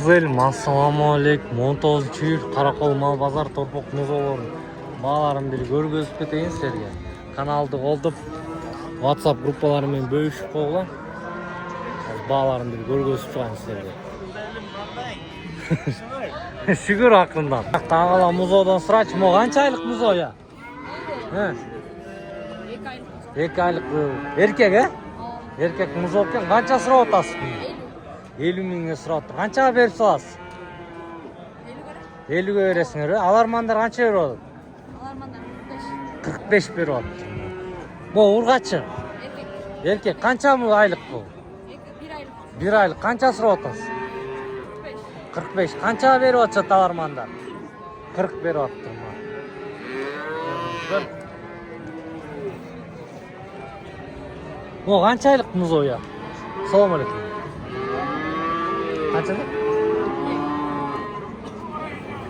Кыз элим, ассаламу алейкум. 19-iyul Каракол мал базар торпок музолорун бааларын бир көргөзүп кетейин силерге. Каналды колдоп, WhatsApp группалары менен бөлүшүп койгула. Бааларын бир көргөзүп чыгайын силерге. Шүгүр акылдан. Тагала музодон сурачы, мо канча айлык музо я? 2 айлык. Эркек, Эркек музо экен. Канча сурап атасыз? 50 миңге сурап атыр. Канчага берип саласыз? 50 бересиңер. Алармандар канча берип атат? Алармандар 45 берип атат. Бу ургачы. Эркек канча айлык бу? 1 айлык. Канча сурап атасыз? 45. Канчага берип атышат алармандар? 40 берип атыптыр. Бу канча айлык музо я? Салам алейкум. Канча?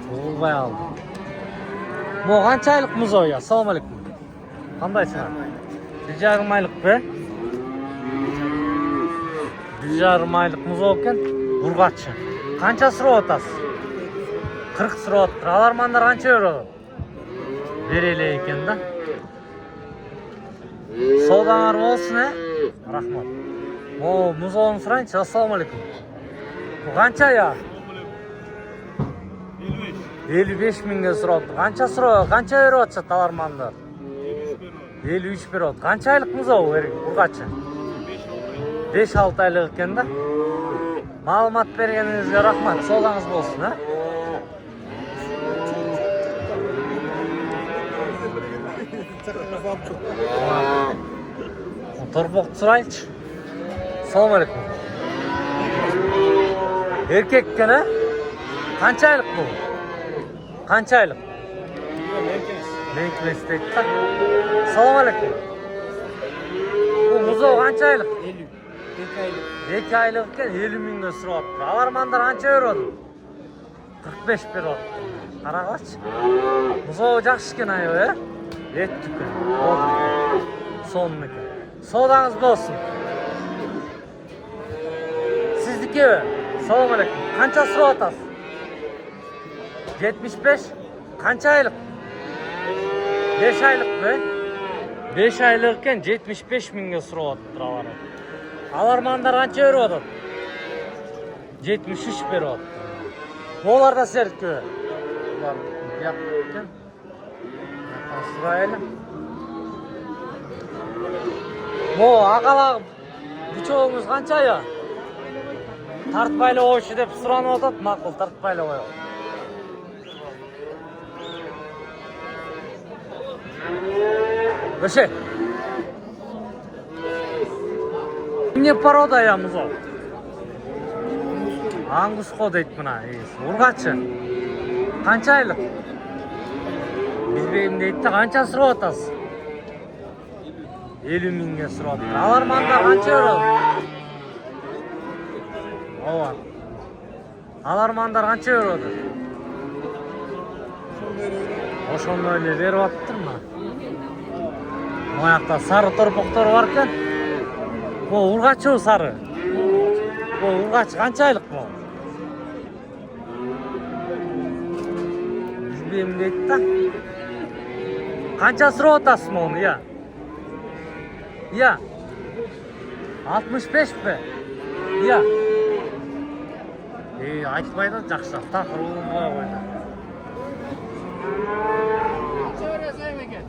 Болбай алды. Бу канча айлык музо я? Салам алейкум. Кандайсың? 1,5 айлык бе? 1,5 айлык музо экен. Ургачы. Канча сурап атасыз? 40 сурап атыр. Алармандар канча берип? Береле экен да. Саудаңар болсун, Рахмат. О, музоны сурайынчы. Ассаламу алейкум. Канча я? 55 миңге сурап атыр. Канча берип атышат алармандар? 53 берип атат. Канча айлык музо ургачы? 5-6 айлык экен да. Маалымат бергениңизге рахмат. Саудаңыз болсун, Торпокту сурайынчы. Салам алейкум. Эркек экен, Канча айлык бул? Канча айлык? Меникмес дейт да. Салам алейкум. Бул музо канча айлык? 50. 2 айлык. 2 айлык экен, 50 миңге сурап атыр. Алармандар канча берип атат? 45 берип атат. Карагачы. Музо жакшы экен айы, Эттүкүн. Сонунуку. Соодаңыз болсун. Сиздикеби? Салам алейкум. Канча сурап атасыз? 75? Канча айлык? 5 айлык бе? 5 айлык экен, 75 миңге сурап атыптыр алар. Алармандар канча берип атат? 73 берип атат. Олар да силердикеби? Булар жак экен. Сурайлы. Мо агала бучогуңуз канча я? Тартпайлы койчу деп суранып атат. Макул, тартпайлы коелу. Өше. Эмне порода я музо? Ангуско дейт мына. Ургачы. Канча айлык? Билбейм дейт да, канча сурап атасыз? 50 миңге сурап атат. Алармандар канча берип? Ооба. Алармандар канча берип? Ошондой эле берип атыптырмы? Моякта сары торпоктор бар экен. Бу ургачы сары. Бу ургачы канча айлык бу? Билбейм дейт да. Канча сурап атасыз мону, я? Я. 65 бе? Я. Айтпай да жакшы. Такырууну кое койду. Канча бересиң экен?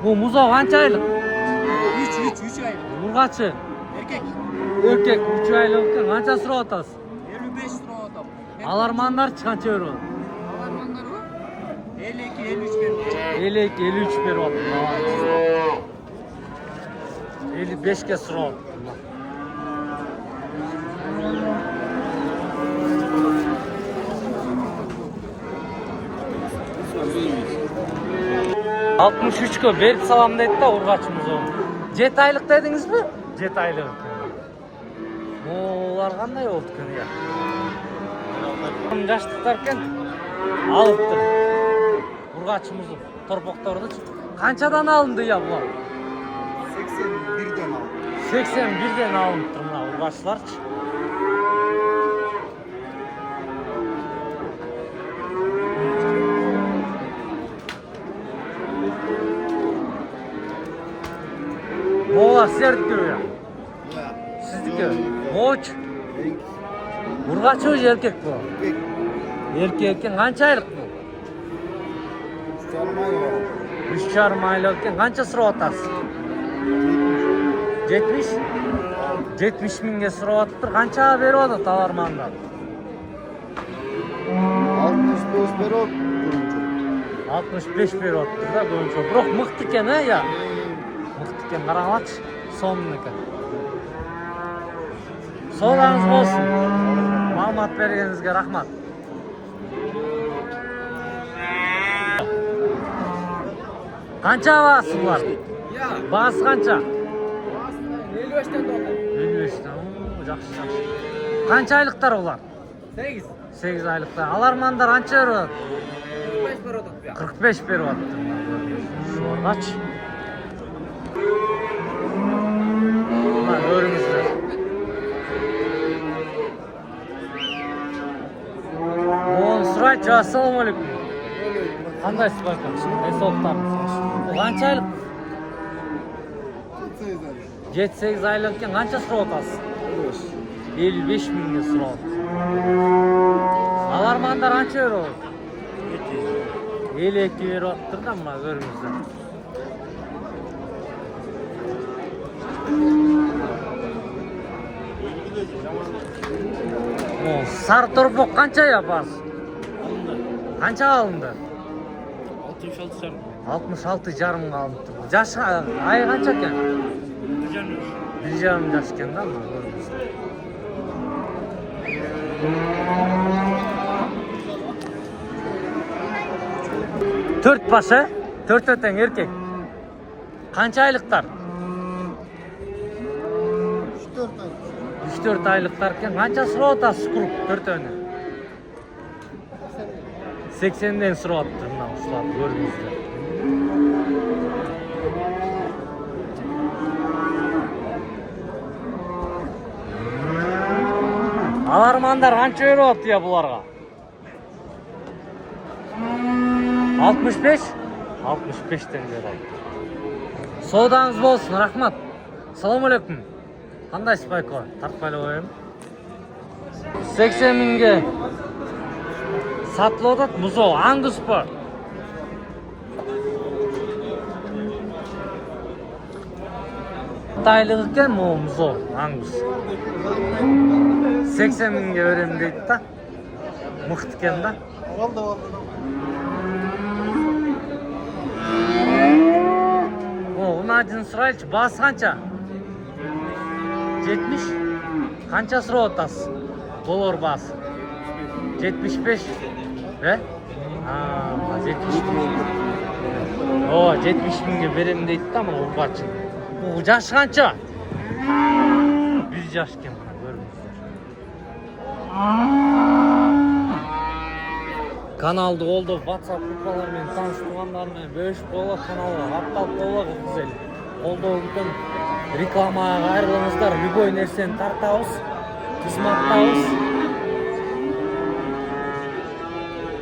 Бу музо канча айлык? 3 айлык. Ургачы. Эркек. Эркек 3 айлык экен. Канча сурап атасыз? 55 сурап атам. Алармандарчы канча берип? Алармандар 52, 53 берип атат. 52, 53 берип атат. 55ке сурап. Altmış üçkө берип салам дейт да ургачымыз. 7 айлык дедиңизби? 7 айлык. Олар кандай болду экен я? Жаштыктар экен. Алыптыр. Ургачымыз торпокторду канчадан алынды я булар? 81'den aldım. 81'den alınıptır mına urgaçlarçı. Urgaç. Urgaç mı erkek bu? Erkek kança aylık bu? 3,5 aylık ekan. Kança so'rab atasiz? 70? 70 mingga so'rab atibdir. Qancha beryapti tovarmanlar? 65 berot. 65 beryapti-da bo'yicha. Biroq miqti ekan-a, ya. Miqti ekan, qaranglarchi. So'mniki. Sog'ligingiz bo'lsin. Ma'lumot berganingizga rahmat. Qancha avasi bular? Ya. Ba'zi qancha? 55'ten doğdu. 55'dan. Yaxshi, yaxshi. Qancha oyliklar ular? 8. 8 oyliklar. Alarmanlar qancha beryapti? 45 para ödedi ya. 45 beryapti. Sho'rg'ach. Mana ko'ringizlar. Mo'l suraychi, assalomu alaykum. Qandaysiz bakam? Esoqdamiz. Bu qancha oylik? 7-8 oylik ekan. Qancha so'rab otasiz? 55 mingga so'rab. Alarmanlar qancha beryapti? 52 beryapti-da, mana ko'ringizlar. O sarı torbok qancha yapasiz? Qancha alındı? 66 jarımga alındı. Yaş ay qancha ekan? 1,5 yaş ekan-da, mana ko'ringizlar. Dört başı, 4 öten erkek. Qancha aylıklar? 3-4 aylıklar ekan. Qancha so'rab otasiz quruq 4 öni? 80'den so'rab otdi, mana ushlar ko'ringizlar. Alarmanlar qancha beryapti ya bularga? 65? 65'ten beryapti. Savdangiz bo'lsin, rahmat. Assalomu alaykum. Qandaysiz bayko? Tartmayli qo'yayım. 80 mingga sotilyapti buzov, Angus bu. Taylik ekan bu buzov, Angus. 80 mingga berem deydi-da. Miqti ekan-da. Unajin suraychi, bas qancha? 70? Qancha so'rab otasiz? Dolar bas. 75. He? Ha, 70 ming. O, 70 mingga berem deydi-da, mana urgachi. Bu yaşı qancha? 100 yaş ekan, mana ko'ringizlar. Kanalda oldu WhatsApp gruppalar bilen tanıştırganlar bilen bölüşüp koyup kanalga катталып koyup güzel. Oldu bütün reklamaga ayrılыңыздар, любой нерсени тартабыз, кызматтабыз.